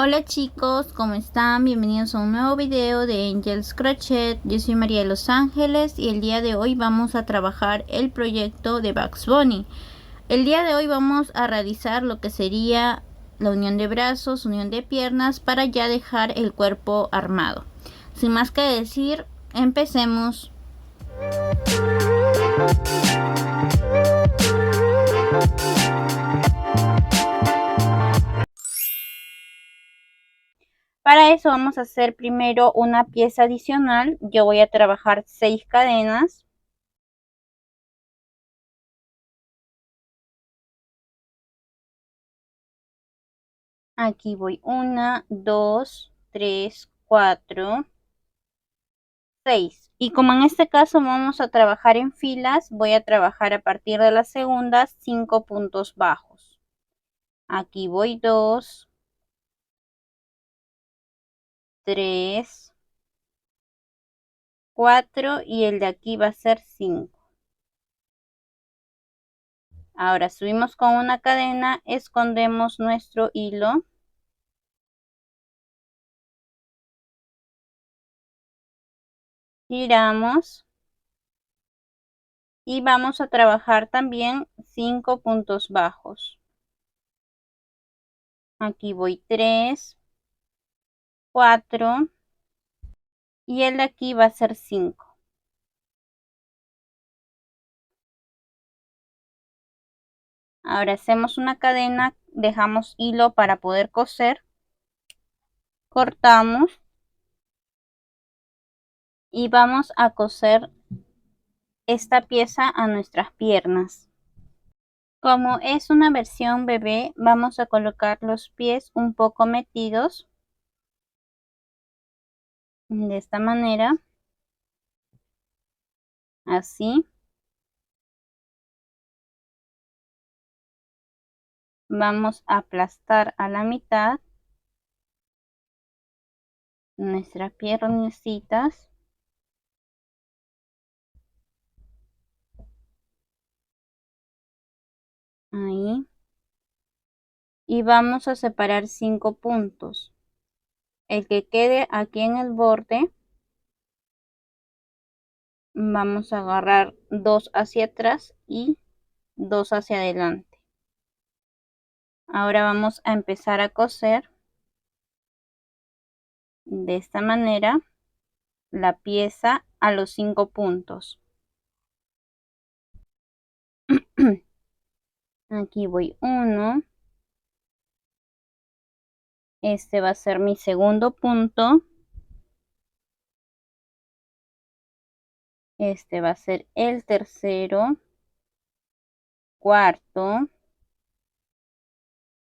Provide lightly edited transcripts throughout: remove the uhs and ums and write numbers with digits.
Hola chicos, ¿cómo están? Bienvenidos a un nuevo video de Angels Crochet. Yo soy María de Los Ángeles y el día de hoy vamos a trabajar el proyecto de Bugs Bunny. El día de hoy vamos a realizar lo que sería la unión de brazos, unión de piernas para ya dejar el cuerpo armado. Sin más que decir, empecemos. Para eso vamos a hacer primero una pieza adicional. Yo voy a trabajar 6 cadenas. Aquí voy 1, 2, 3, 4, 6. Y como en este caso vamos a trabajar en filas, voy a trabajar a partir de la segunda 5 puntos bajos. Aquí voy 2, 3, 4 y el de aquí va a ser 5. Ahora subimos con una cadena, escondemos nuestro hilo. Giramos. Y vamos a trabajar también 5 puntos bajos. Aquí voy 3, 4 y el de aquí va a ser 5. Ahora hacemos una cadena, dejamos hilo para poder coser, cortamos y vamos a coser esta pieza a nuestras piernas. Como es una versión bebé, vamos a colocar los pies un poco metidos de esta manera, así. Vamos a aplastar a la mitad nuestras piernecitas. Ahí. Y vamos a separar 5 puntos. El que quede aquí en el borde, vamos a agarrar 2 hacia atrás y 2 hacia adelante. Ahora vamos a empezar a coser de esta manera la pieza a los 5 puntos. Aquí voy 1. Este va a ser mi segundo punto. Este va a ser el tercero, cuarto.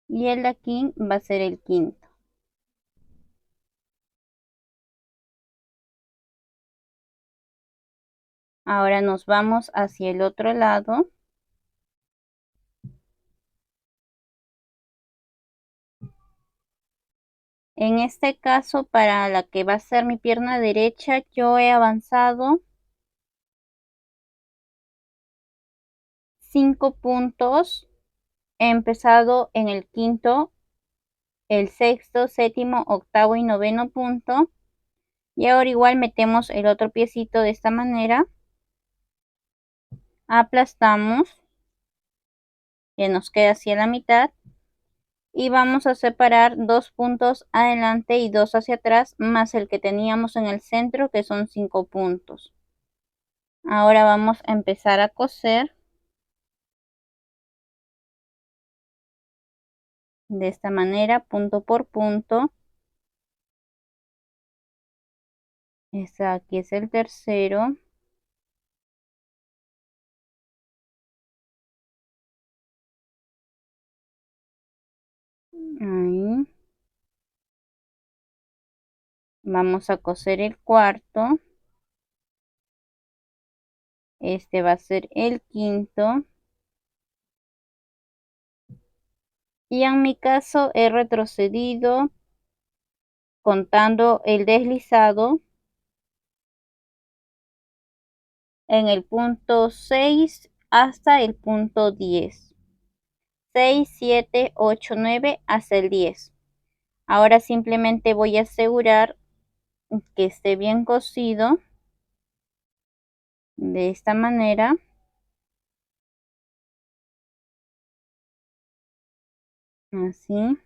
Y el de aquí va a ser el quinto. Ahora nos vamos hacia el otro lado. En este caso, para la que va a ser mi pierna derecha, yo he avanzado 5 puntos. He empezado en el quinto, el sexto, séptimo, octavo y noveno punto. Y ahora igual metemos el otro piecito de esta manera. Aplastamos. Que nos queda hacia la mitad. Y vamos a separar 2 puntos adelante y 2 hacia atrás, más el que teníamos en el centro, que son 5 puntos. Ahora vamos a empezar a coser de esta manera, punto por punto. Aquí es el tercero. Ahí. Vamos a coser el cuarto. Este va a ser el quinto. Y en mi caso he retrocedido contando el deslizado en el punto 6 hasta el punto 10. 6, 7, 8, 9 hasta el 10. Ahora simplemente voy a asegurar que esté bien cocido de esta manera. Así.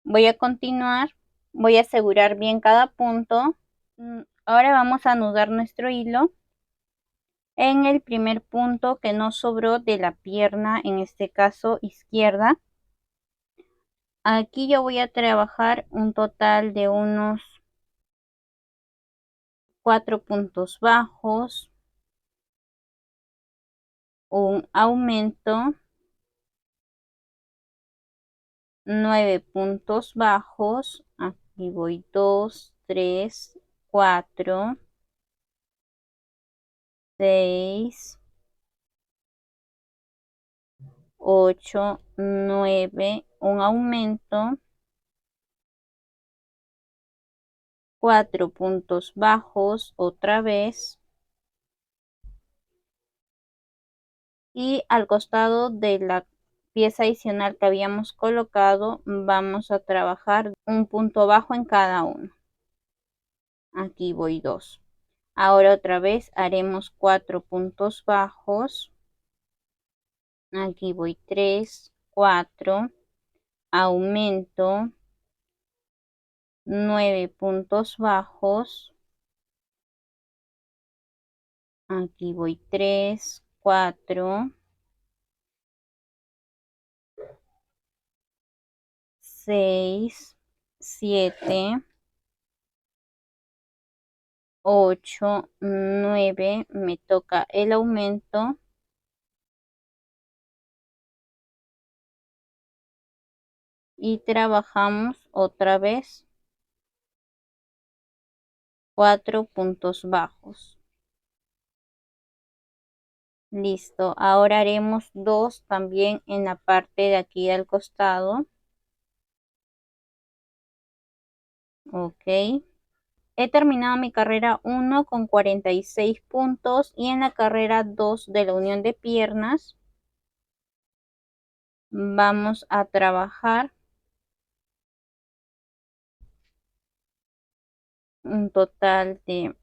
Voy a continuar. Voy a asegurar bien cada punto. Ahora vamos a anudar nuestro hilo en el primer punto que nos sobró de la pierna, en este caso izquierda. Aquí yo voy a trabajar un total de unos 4 puntos bajos, un aumento, 9 puntos bajos, aquí voy 2, 3, 4, 6, 8, 9, un aumento, 4 puntos bajos otra vez, y al costado de la pieza adicional que habíamos colocado vamos a trabajar un punto bajo en cada uno. Aquí voy 2. Ahora otra vez haremos 4 puntos bajos. Aquí voy 3, 4, aumento, 9 puntos bajos. Aquí voy 3, 4, 6, 7, 8, 9, me toca el aumento, y trabajamos otra vez 4 puntos bajos. Listo, ahora haremos 2 también en la parte de aquí del costado. Ok. He terminado mi carrera 1 con 46 puntos y en la carrera 2 de la unión de piernas vamos a trabajar un total de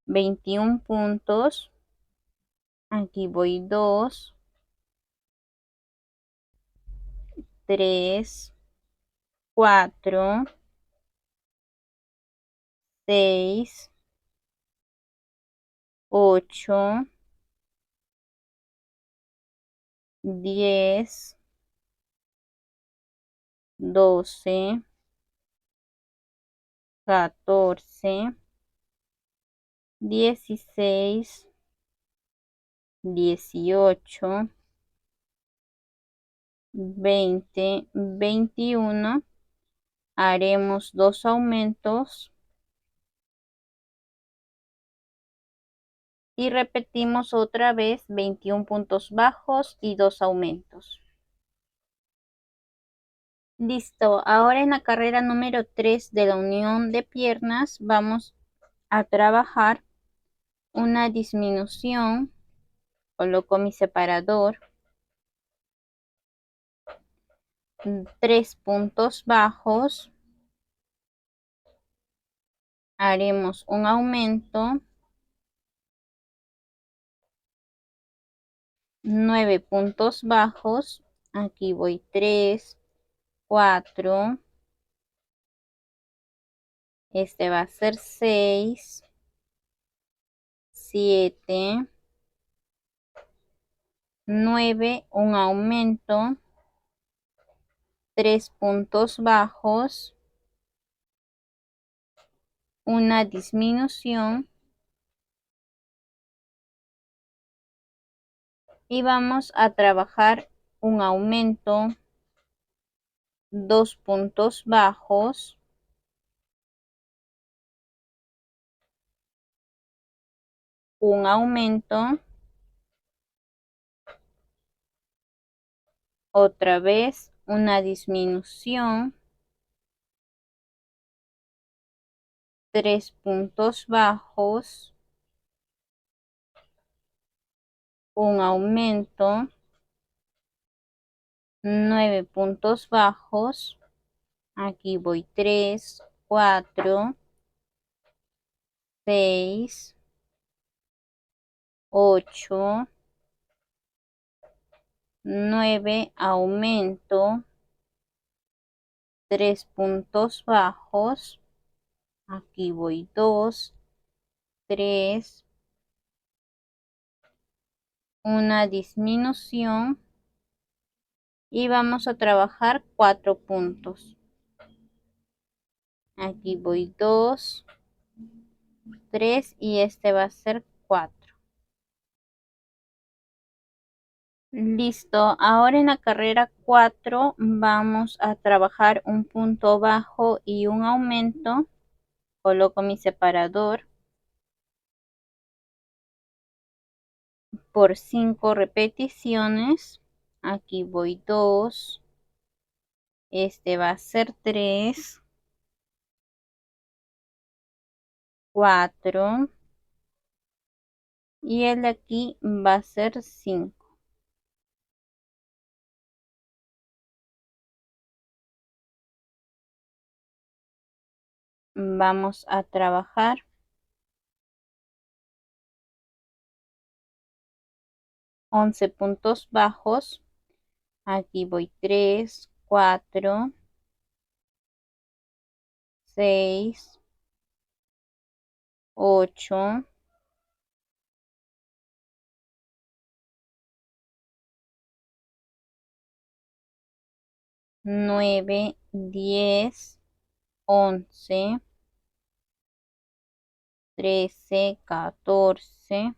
21 puntos. Aquí voy 2, 3, 4, 6, 8, 10, 12, 14, 16, 18, 20, 21. Haremos 2 aumentos y repetimos otra vez 21 puntos bajos y 2 aumentos. Listo, ahora en la carrera número 3 de la unión de piernas vamos a trabajar una disminución. Coloco mi separador, 3 puntos bajos, haremos un aumento, 9 puntos bajos, aquí voy 3, 4, este va a ser 6, 7, 9, un aumento, 3 puntos bajos, una disminución y vamos a trabajar un aumento, 2 puntos bajos, un aumento, otra vez una disminución, 3 puntos bajos, un aumento, 9 puntos bajos, Aquí voy 3, 4, 6, 8, 9, aumento, 3 puntos bajos. Aquí voy 2, 3, una disminución y vamos a trabajar 4 puntos. Aquí voy 2, 3 y este va a ser 4. Listo, ahora en la carrera 4 vamos a trabajar un punto bajo y un aumento. Coloco mi separador por 5 repeticiones. Aquí voy 2, este va a ser 3, 4 y el de aquí va a ser 5. Vamos a trabajar 11 puntos bajos. Aquí voy 3, 4, 6, 8, 9, 10, 11, 13, 14.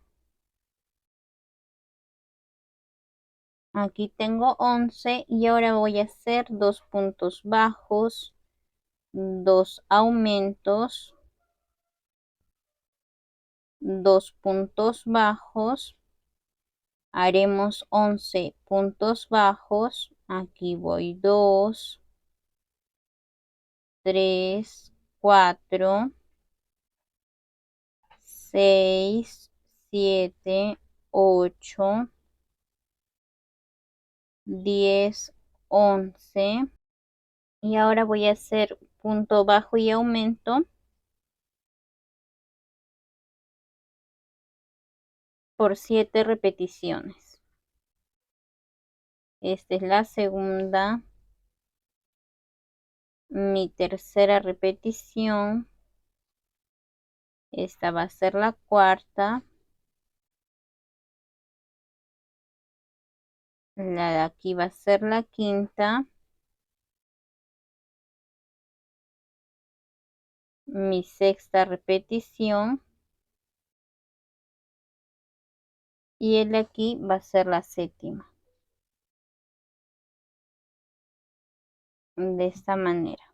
Aquí tengo 11 y ahora voy a hacer 2 puntos bajos, 2 aumentos, 2 puntos bajos. Haremos 11 puntos bajos. Aquí voy 2, 3, 4, 6, 7, 8, 10, 11. Y ahora voy a hacer punto bajo y aumento por 7 repeticiones. Esta es la segunda, mi tercera repetición. Esta va a ser la cuarta. La de aquí va a ser la quinta. Mi sexta repetición. Y el de aquí va a ser la séptima. De esta manera.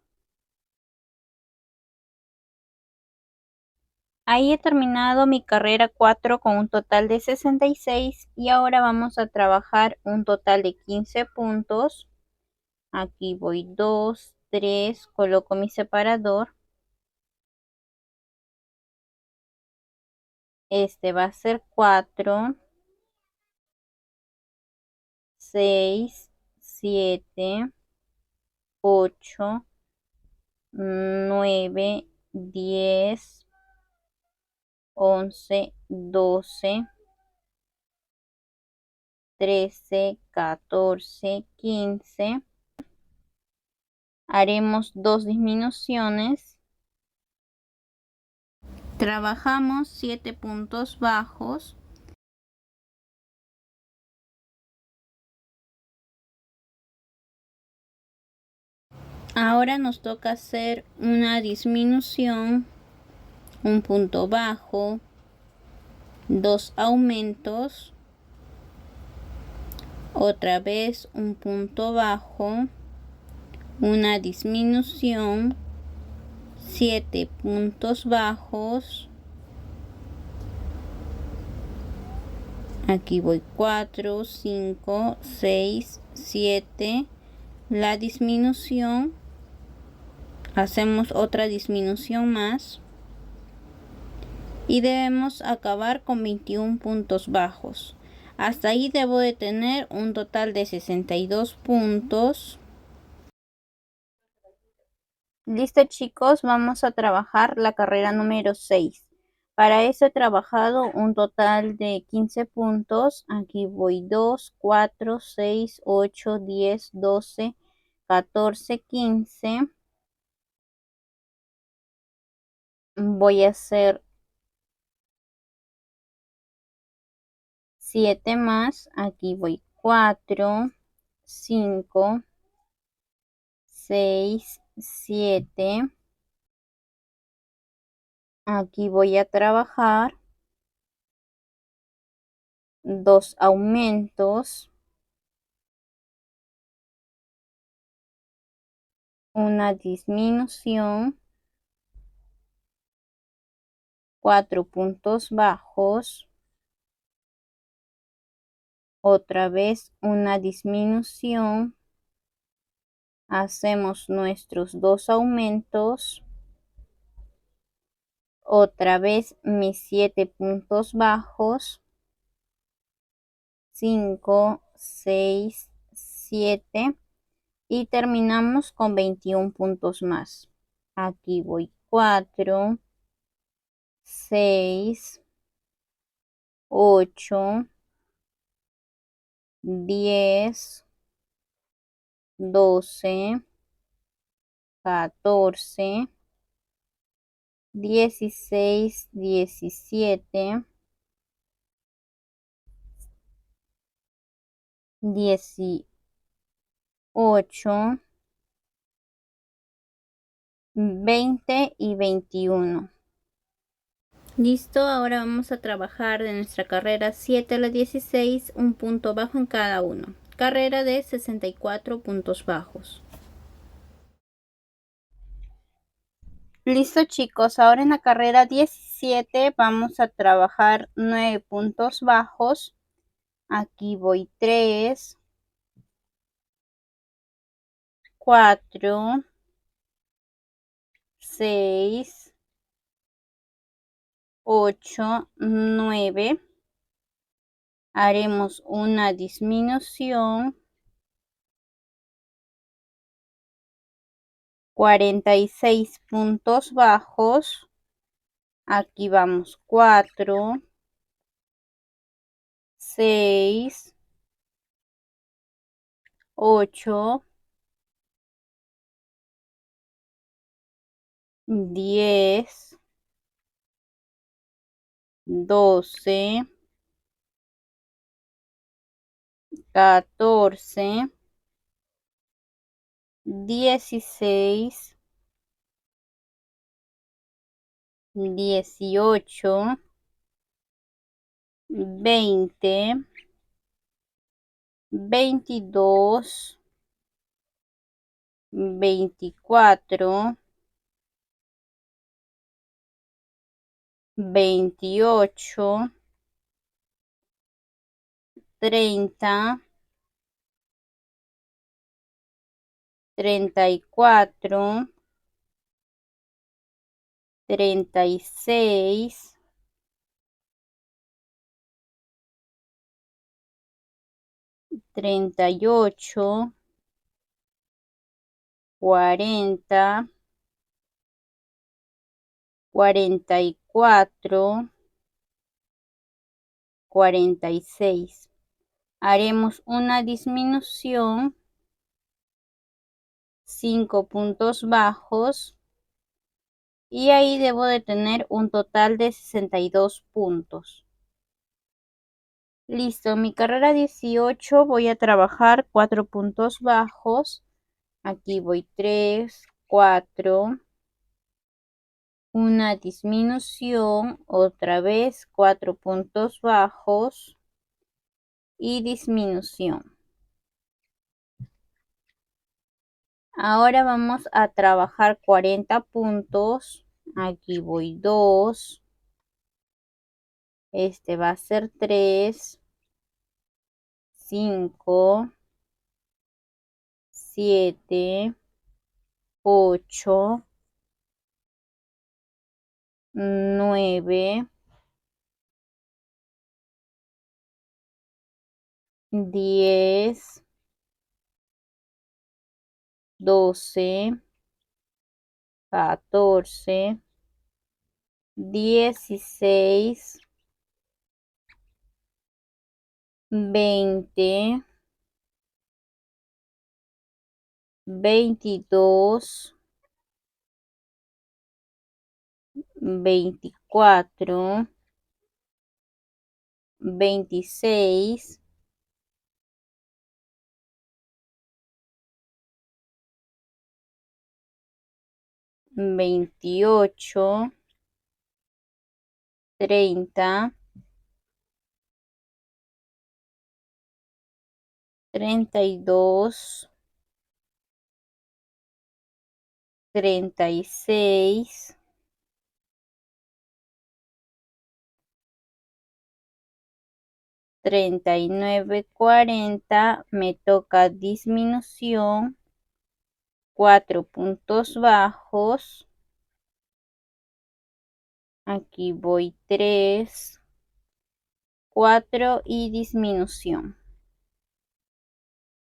Ahí he terminado mi carrera 4 con un total de 66 y ahora vamos a trabajar un total de 15 puntos. Aquí voy 2, 3, coloco mi separador. Este va a ser 4, 6, 7, 8, 9, 10, 11, 12, 13, 14, 15. Haremos 2 disminuciones. Trabajamos 7 puntos bajos. Ahora nos toca hacer una disminución, un punto bajo, 2 aumentos, otra vez un punto bajo, una disminución, 7 puntos bajos. Aquí voy 4, 5, 6, 7. La disminución. Hacemos otra disminución más. Y debemos acabar con 21 puntos bajos. Hasta ahí debo de tener un total de 62 puntos. Listo chicos, vamos a trabajar la carrera número 6. Para eso he trabajado un total de 15 puntos. Aquí voy 2, 4, 6, 8, 10, 12, 14, 15. Voy a hacer 7 más. Aquí voy 4, 5, 6, 7. Aquí voy a trabajar 2 aumentos, una disminución, 4 puntos bajos, otra vez una disminución, hacemos nuestros 2 aumentos, otra vez mis 7 puntos bajos, 5, 6, 7 y terminamos con 21 puntos más. Aquí voy 4, 6, 8, 10, 12, 14, 16, 17, 18, 20 y 21. Listo, ahora vamos a trabajar de nuestra carrera 7 a la 16, un punto bajo en cada uno. Carrera de 64 puntos bajos. Listo chicos, ahora en la carrera 17 vamos a trabajar 9 puntos bajos. Aquí voy 3, 4, 6, 8, 9. Haremos una disminución, 46 puntos bajos. Aquí vamos 4, 6, 8, 10, 12, 14, 16, 18, 20, 22, 24, 28, 30, 34, 36, 38, 40, 44, 46. Haremos una disminución, 5 puntos bajos y ahí debo de tener un total de 62 puntos. Listo, mi carrera 18 voy a trabajar 4 puntos bajos. Aquí voy 3, 4, una disminución, otra vez 4 puntos bajos y disminución. Ahora vamos a trabajar 40 puntos. Aquí voy 2. Este va a ser 3, 5, 7, 8, 9, 10, 12, 14, 16, 20, 22, 24, 26, 28, 30, 32, 36, 39, 40, me toca disminución, 4 puntos bajos, aquí voy 3, 4 y disminución.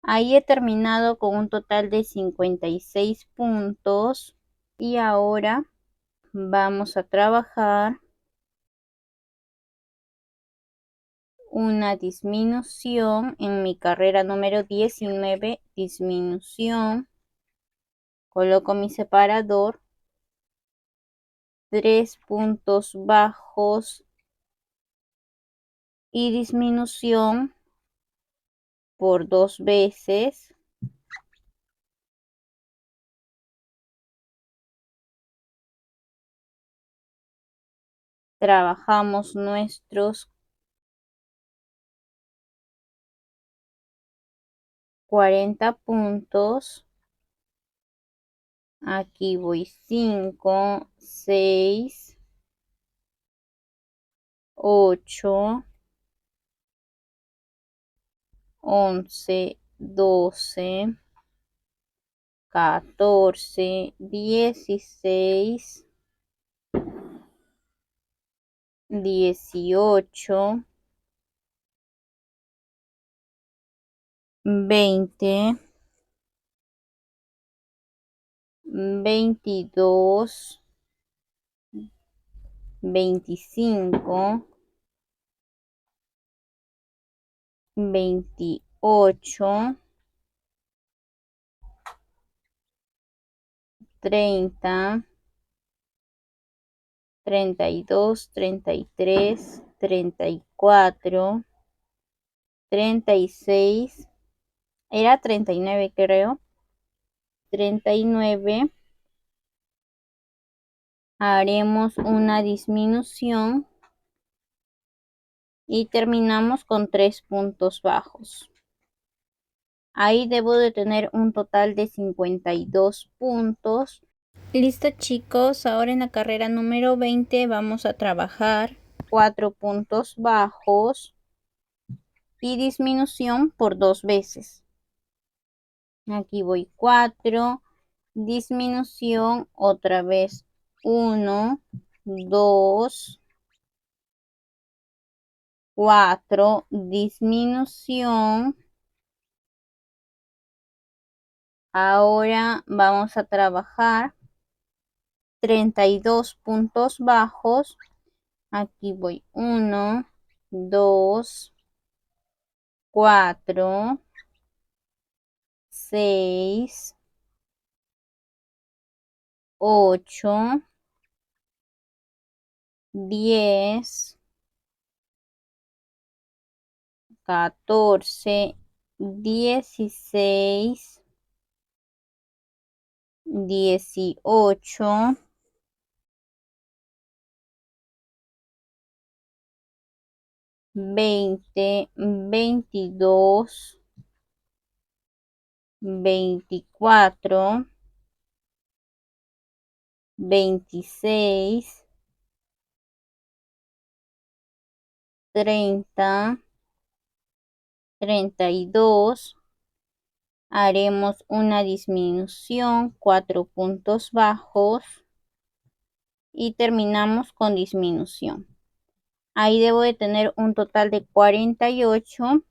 Ahí he terminado con un total de 56 puntos y ahora vamos a trabajar una disminución en mi carrera número 19, disminución. Coloco mi separador, 3 puntos bajos y disminución por 2 veces. Trabajamos nuestros 40 puntos. Aquí voy 5, 6, 8, 11, 12, 14, 16, 18, 20, 22, 25, 28, 30, 32, 33, 34, 36, era 39 creo, 39, haremos una disminución y terminamos con 3 puntos bajos. Ahí debo de tener un total de 52 puntos. Listo chicos, ahora en la carrera número 20 vamos a trabajar 4 puntos bajos y disminución por 2 veces. Aquí voy 4, disminución otra vez 1, 2, 4, disminución. Ahora vamos a trabajar 32 puntos bajos. Aquí voy 1, 2, 4, 6, 8, 10, 14, 16, 18, 20, 22, 24, 26, 30, 32, haremos una disminución, 4 puntos bajos y terminamos con disminución. Ahí debo de tener un total de 48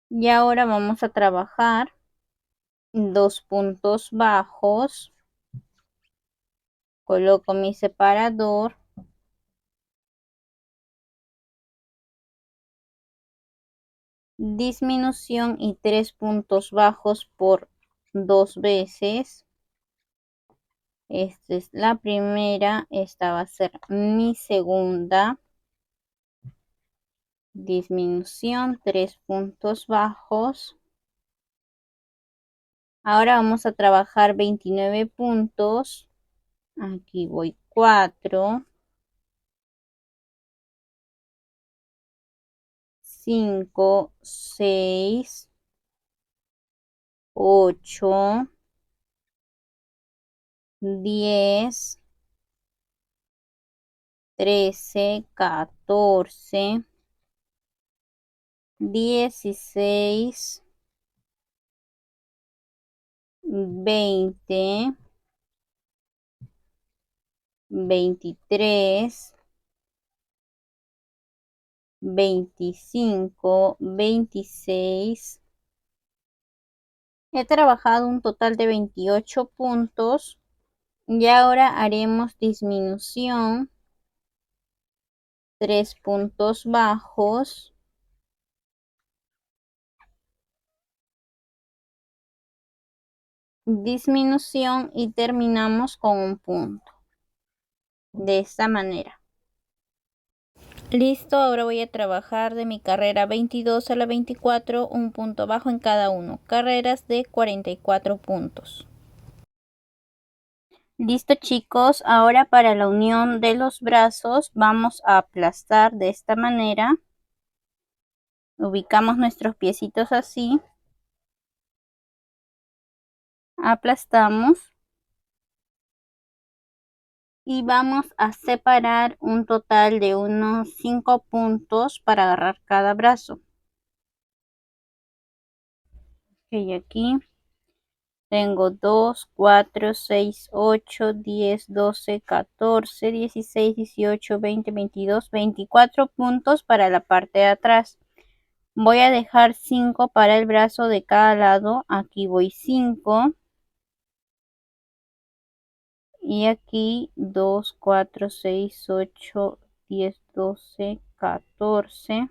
y ahora vamos a trabajar 2 puntos bajos Coloco mi separador. Disminución y 3 puntos bajos por 2 veces. Esta es la primera, esta va a ser mi segunda. Disminución, 3 puntos bajos. Ahora vamos a trabajar 29 puntos. Aquí voy 4, 5, 6, 8, 10, 13, 14, 16, 20, 23, 25, 26. He trabajado un total de 28 puntos y ahora haremos disminución, 3 puntos bajos, disminución y terminamos con un punto. De esta manera. Listo, ahora voy a trabajar de mi carrera 22 a la 24, un punto bajo en cada uno. Carreras de 44 puntos. Listo chicos, ahora para la unión de los brazos vamos a aplastar de esta manera. Ubicamos nuestros piecitos así. Aplastamos. Y vamos a separar un total de unos 5 puntos para agarrar cada brazo. Ok, aquí tengo 2, 4, 6, 8, 10, 12, 14, 16, 18, 20, 22, 24 puntos para la parte de atrás. Voy a dejar 5 para el brazo de cada lado. Aquí voy 5. Y aquí 2, 4, 6, 8, 10, 12, 14.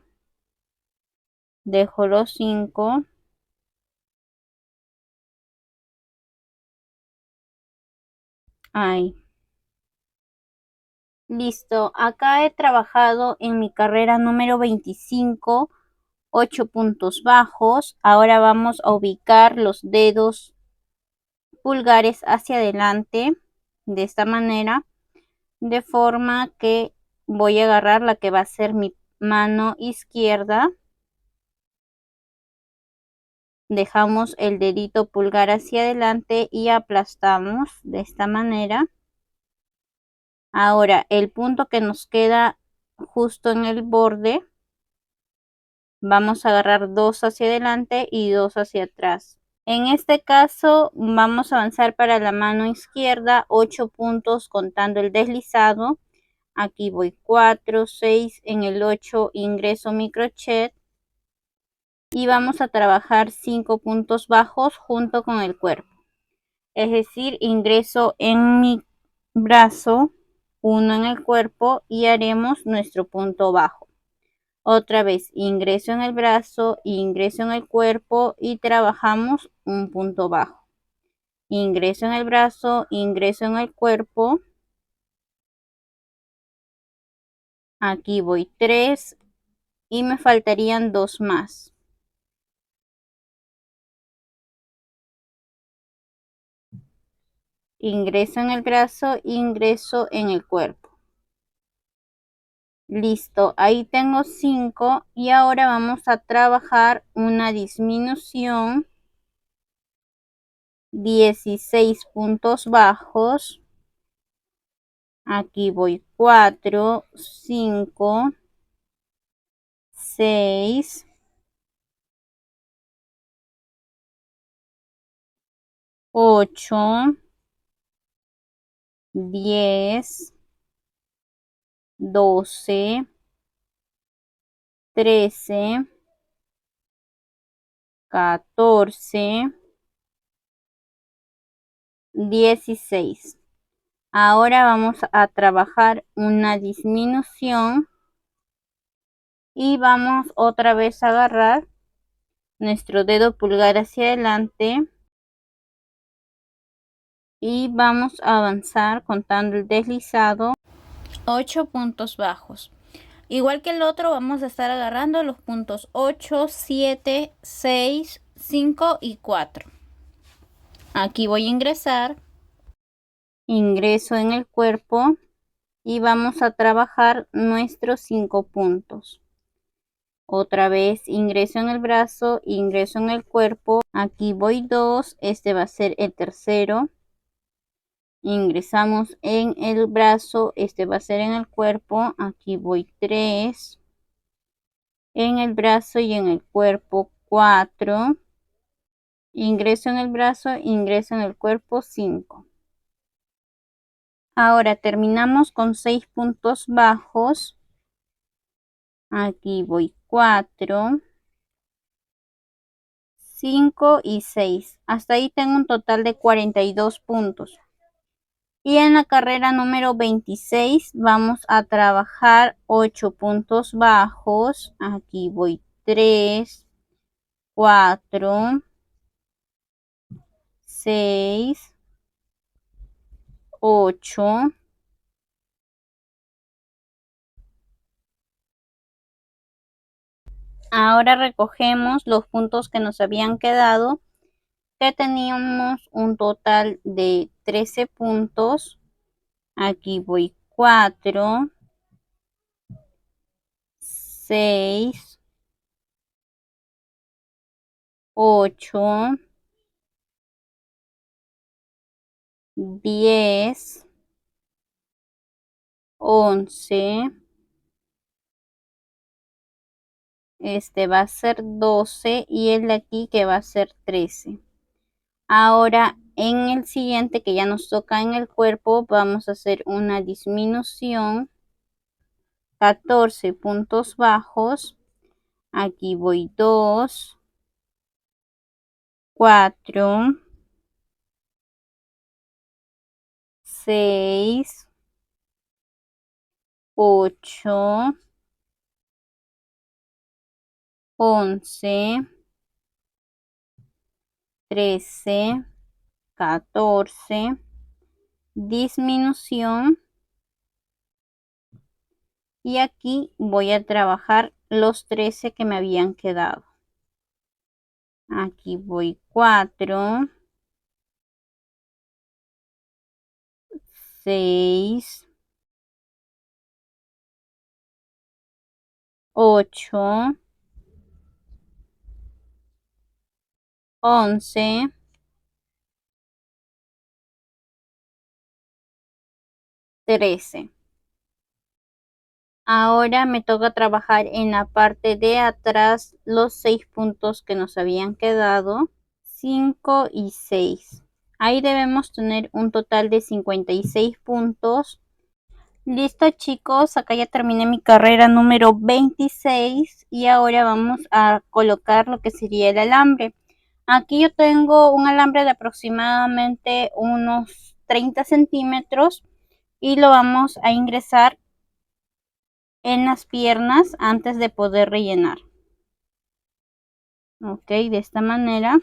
Dejo los 5. Ahí. Listo. Acá he trabajado en mi carrera número 25. 8 puntos bajos. Ahora vamos a ubicar los dedos pulgares hacia adelante. De esta manera. De forma que voy a agarrar la que va a ser mi mano izquierda. Dejamos el dedito pulgar hacia adelante y aplastamos de esta manera. Ahora el punto que nos queda justo en el borde, vamos a agarrar 2 hacia adelante y 2 hacia atrás. En este caso vamos a avanzar para la mano izquierda 8 puntos contando el deslizado. Aquí voy 4, 6, en el 8 ingreso mi crochet y vamos a trabajar 5 puntos bajos junto con el cuerpo. Es decir, ingreso en mi brazo, 1 en el cuerpo y haremos nuestro punto bajo. Otra vez ingreso en el brazo, ingreso en el cuerpo y trabajamos un punto bajo. Ingreso en el brazo, ingreso en el cuerpo. Aquí voy 3 y me faltarían 2 más. Ingreso en el brazo, ingreso en el cuerpo. Listo, ahí tengo 5 y ahora vamos a trabajar una disminución, 16 puntos bajos. Aquí voy 4, 5, 6, 8, 10, 12, 13, 14, 16. Ahora vamos a trabajar una disminución y vamos otra vez a agarrar nuestro dedo pulgar hacia adelante y vamos a avanzar contando el deslizado 8 puntos bajos. Igual que el otro, vamos a estar agarrando los puntos 8, 7, 6, 5 y 4. Aquí voy a ingresar, ingreso en el cuerpo y vamos a trabajar nuestros 5 puntos. Otra vez ingreso en el brazo, ingreso en el cuerpo, aquí voy 2, este va a ser el tercero. Ingresamos en el brazo, este va a ser en el cuerpo, aquí voy 3. En el brazo y en el cuerpo 4. Ingreso en el brazo, ingreso en el cuerpo 5. Ahora terminamos con 6 puntos bajos. Aquí voy 4, 5 y 6. Hasta ahí tengo un total de 42 puntos. Y en la carrera número 26 vamos a trabajar 8 puntos bajos. Aquí voy 3, 4, 6, 8. Ahora recogemos los puntos que nos habían quedado, que teníamos un total de 13 puntos. Aquí voy 4, 6, 8, 10, 11. Este va a ser 12 y el de aquí que va a ser 13. Ahora en el siguiente que ya nos toca en el cuerpo vamos a hacer una disminución, 14 puntos bajos. Aquí voy 2, 4, 6, 8, 11, 13, 14, disminución. Y aquí voy a trabajar los 13 que me habían quedado. Aquí voy 4, 6, 8, 11, 13. Ahora me toca trabajar en la parte de atrás los 6 puntos que nos habían quedado, 5 y 6. Ahí debemos tener un total de 56 puntos. Listo chicos, acá ya terminé mi carrera número 26 y ahora vamos a colocar lo que sería el alambre. Aquí yo tengo un alambre de aproximadamente unos 30 centímetros y lo vamos a ingresar en las piernas antes de poder rellenar. Ok, de esta manera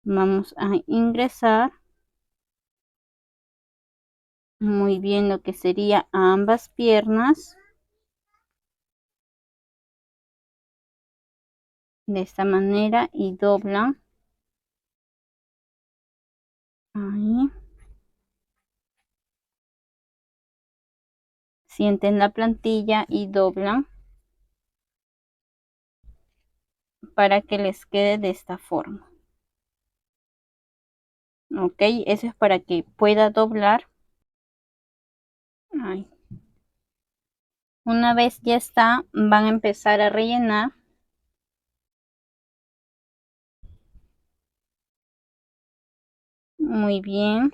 vamos a ingresar muy bien lo que sería a ambas piernas. De esta manera y doblan. Ahí. Sienten la plantilla y doblan para que les quede de esta forma. Ok, eso es para que pueda doblar. Ahí. Una vez ya está, van a empezar a rellenar. Muy bien.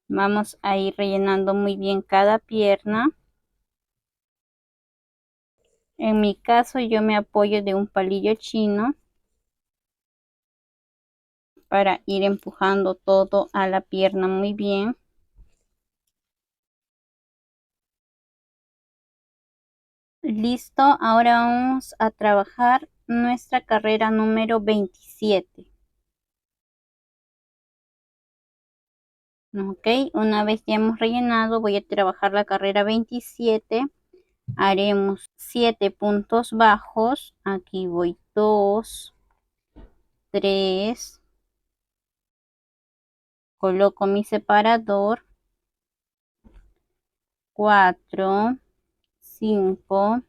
Vamos a ir rellenando muy bien cada pierna. En mi caso yo me apoyo de un palillo chino para ir empujando todo a la pierna muy bien. Listo, ahora vamos a trabajar nuestra carrera número 27. Ok, una vez ya hemos rellenado, voy a trabajar la carrera 27. Haremos 7 puntos bajos. Aquí voy 2, 3. Coloco mi separador. 4, 5,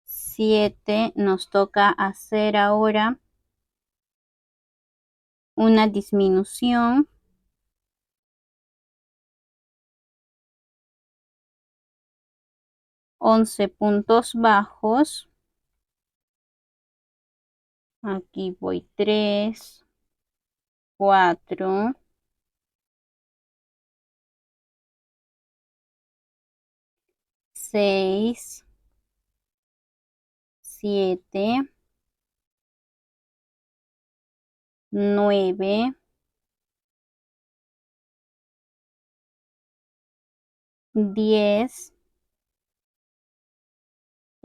7. Nos toca hacer ahora una disminución. 11 puntos bajos. Aquí voy 3, 4, 6, 7, 9, 10.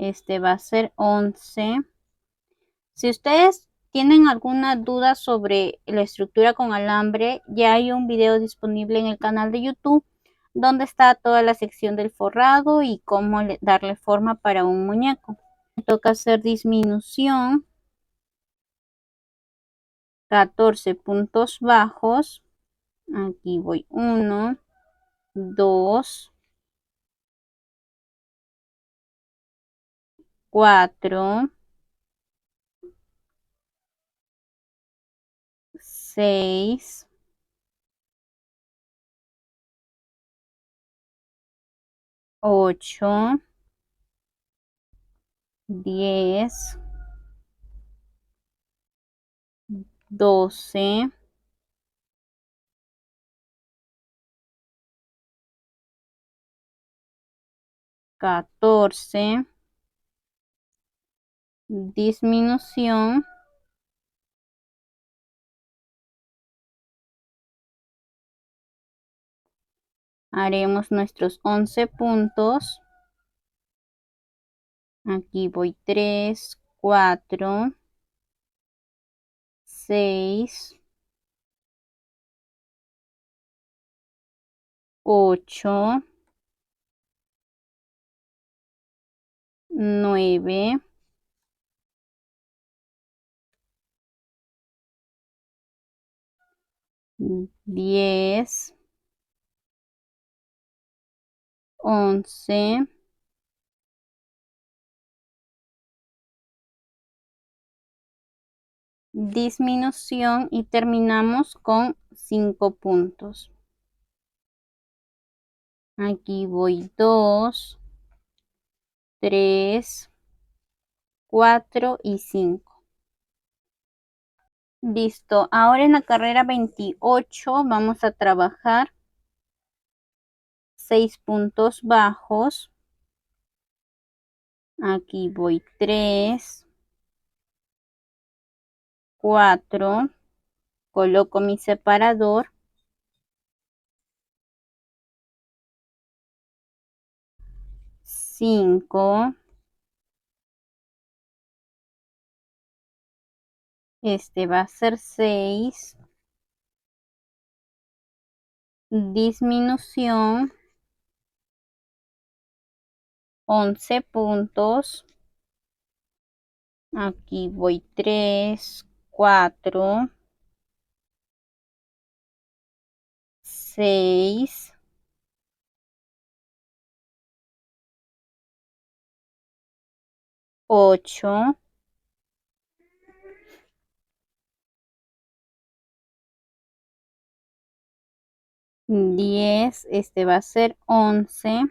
Este va a ser 11. Si ustedes tienen alguna duda sobre la estructura con alambre, ya hay un video disponible en el canal de YouTube donde está toda la sección del forrado y cómo darle forma para un muñeco. Me toca hacer disminución. 14 puntos bajos. Aquí voy 1, 2, 4, 6, 8, 10, 12, 14, disminución. Haremos nuestros 11 puntos. Aquí voy 3, 4, 6, 8, 9, 10, 11, disminución y terminamos con 5 puntos. Aquí voy 2, 3, 4 y 5. Listo. Ahora en la carrera 28 vamos a trabajar 6 puntos bajos. Aquí voy 3, 4. Coloco mi separador. 5. Este va a ser 6. Disminución. 11 puntos. Aquí voy 3, 4, 6, 8, 10. Este va a ser 11.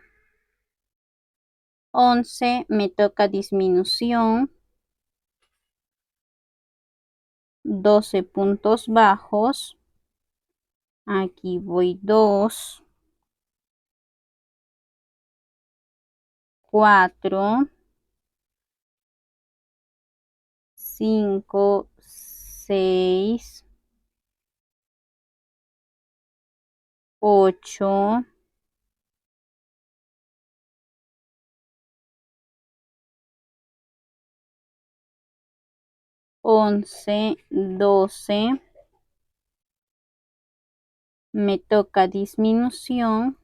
11 me toca disminución. 12 puntos bajos. Aquí voy 2, 4, 5, 6, 8, 11, 12. Me toca disminución.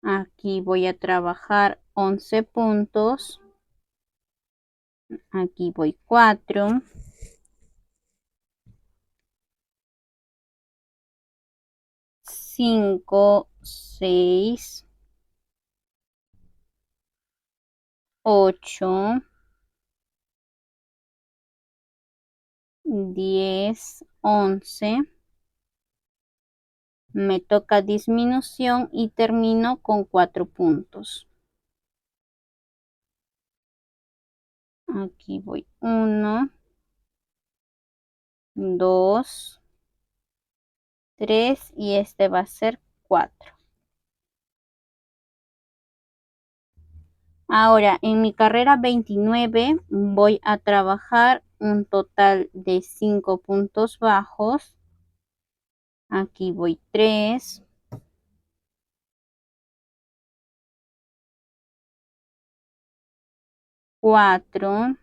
Aquí voy a trabajar 11 puntos. Aquí voy 4. 5, 6, 8, 10, 11. Me toca disminución y termino con 4 puntos. Aquí voy 1, 2, 3 y este va a ser 4. Ahora, en mi carrera 29 voy a trabajar un total de 5 puntos bajos. Aquí voy 3, 4,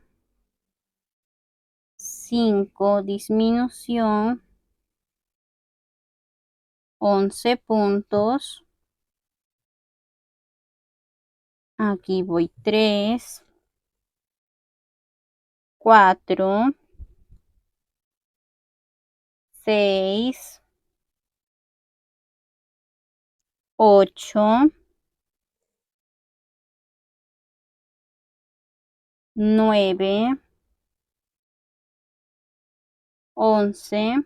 5, disminución, 11 puntos. Aquí voy 3, 4, 6, 8, 9, 11,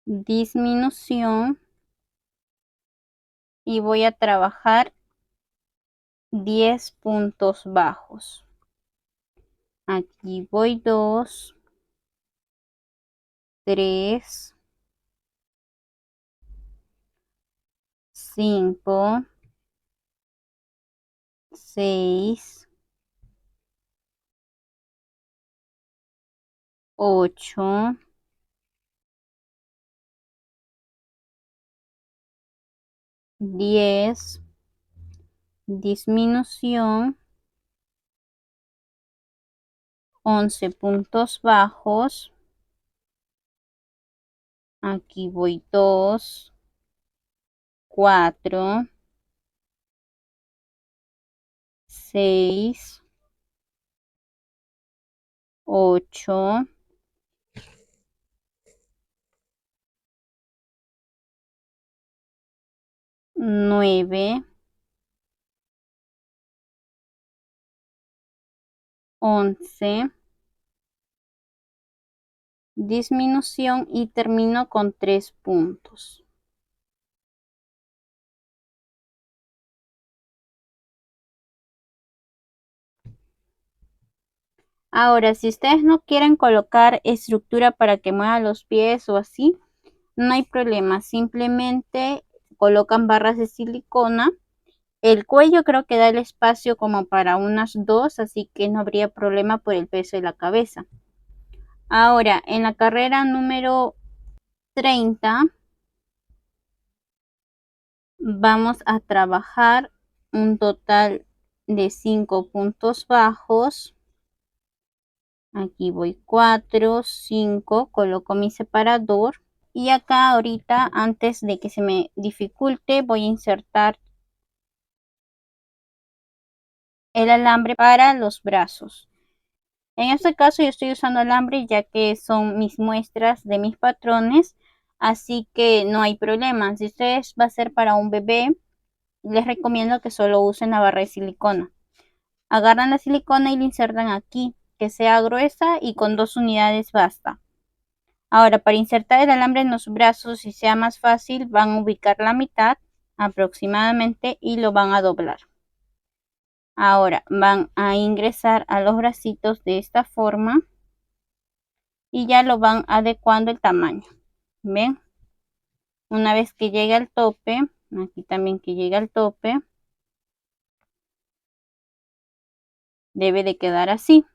disminución y voy a trabajar 10 puntos bajos. Aquí voy 2, 3, 5, 6, 8, 10, disminución, 11 puntos bajos. Aquí voy 2, 4, 6, 8, 9, 11, disminución y termino con 3 puntos. Ahora, si ustedes no quieren colocar estructura para que mueva los pies o así, no hay problema. Simplemente colocan barras de silicona. El cuello creo que da el espacio como para unas 2, así que no habría problema por el peso de la cabeza. Ahora, en la carrera número 30, vamos a trabajar un total de 5 puntos bajos. Aquí voy 4, 5, coloco mi separador. Y acá ahorita, antes de que se me dificulte, voy a insertar el alambre para los brazos. En este caso yo estoy usando alambre ya que son mis muestras de mis patrones, así que no hay problema. Si ustedes va a ser para un bebé, les recomiendo que solo usen la barra de silicona. Agarran la silicona y la insertan aquí, que sea gruesa y con 2 unidades basta. Ahora, para insertar el alambre en los brazos y sea más fácil, van a ubicar la mitad aproximadamente y lo van a doblar. Ahora van a ingresar a los bracitos de esta forma y ya lo van adecuando el tamaño. ¿Ven? Una vez que llegue al tope, aquí también que llegue al tope, debe de quedar así.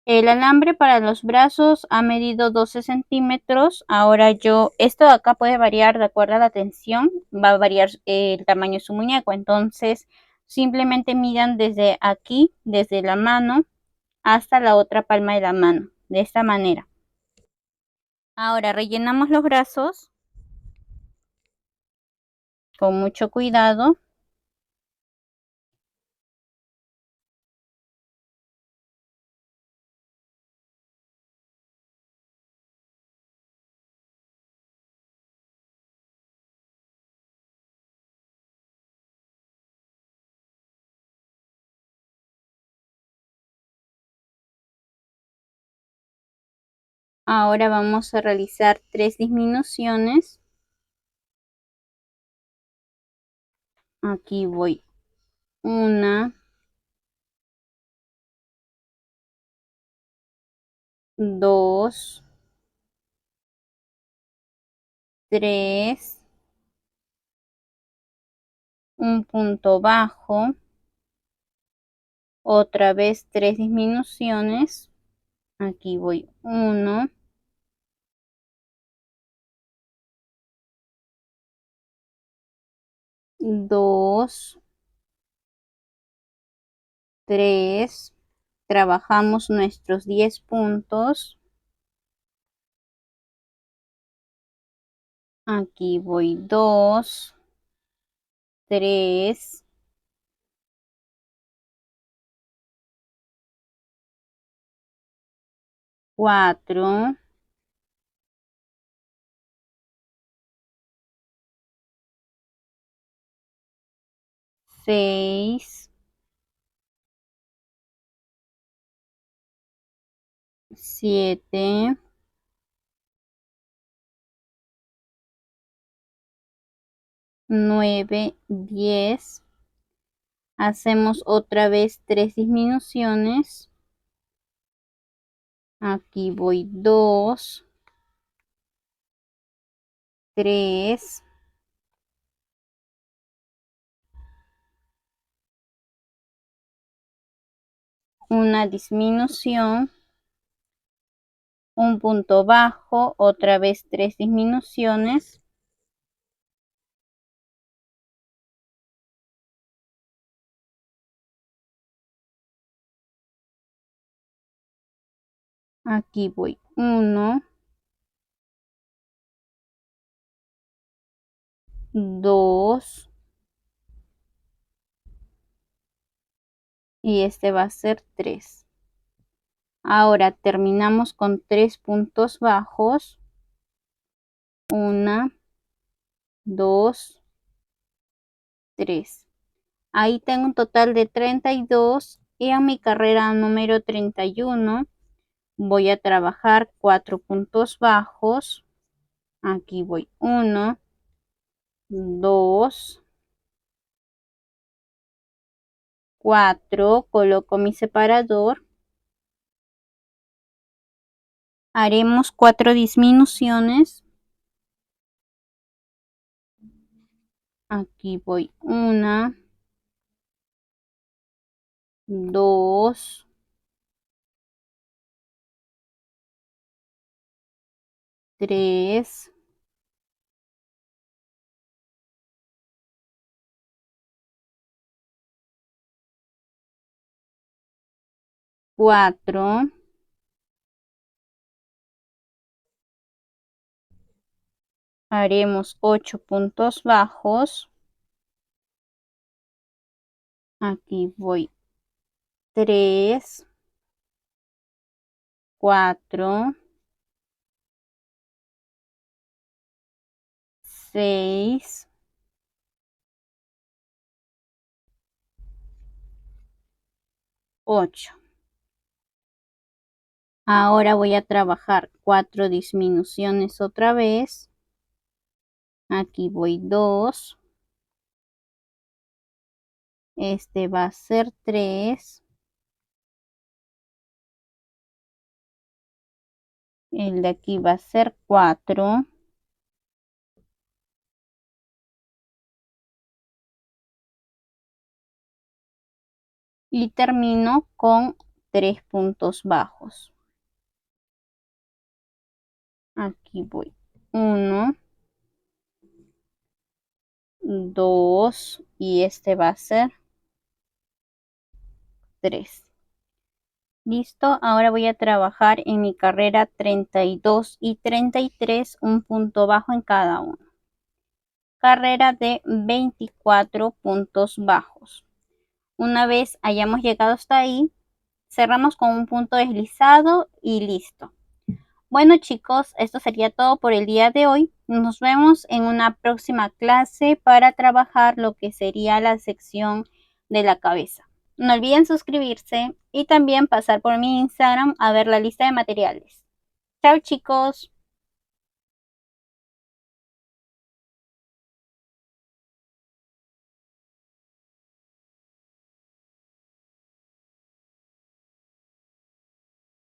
El alambre para los brazos ha medido 12 centímetros. Ahora esto de acá puede variar de acuerdo a la tensión, va a variar el tamaño de su muñeco. Entonces, simplemente midan desde aquí, desde la mano, hasta la otra palma de la mano, de esta manera. Ahora rellenamos los brazos con mucho cuidado. Ahora vamos a realizar 3 disminuciones. Aquí voy. 1, 2, 3, un punto bajo, otra vez 3 disminuciones. Aquí voy. 1, 2, 3. Trabajamos nuestros 10 puntos. Aquí voy. 2, 3, 4, 6, 7, 9, 10. Hacemos otra vez 3 disminuciones. Aquí voy. 2, 3, una disminución, un punto bajo, otra vez 3 disminuciones. Aquí voy. 1, 2, y este va a ser 3. Ahora terminamos con 3 puntos bajos. 1, 2, 3. Ahí tengo un total de 32 y en mi carrera número 31 voy a trabajar 4 puntos bajos. Aquí voy. 1, 2, 4. Coloco mi separador. Haremos 4 disminuciones. Aquí voy. 1, 2, 3, 4. Haremos 8 puntos bajos. Aquí voy. 3, 4, 6, 8. Ahora voy a trabajar 4 disminuciones otra vez. Aquí voy. 2. Este va a ser 3. El de aquí va a ser 4. y termino con 3 puntos bajos. Aquí voy. 1, 2 y este va a ser 3. Listo, ahora voy a trabajar en mi carrera 32 y 33, un punto bajo en cada uno. Carrera de 24 puntos bajos. Una vez hayamos llegado hasta ahí, cerramos con un punto deslizado y listo. Bueno chicos, esto sería todo por el día de hoy. Nos vemos en una próxima clase para trabajar lo que sería la sección de la cabeza. No olviden suscribirse y también pasar por mi Instagram a ver la lista de materiales. Chao chicos.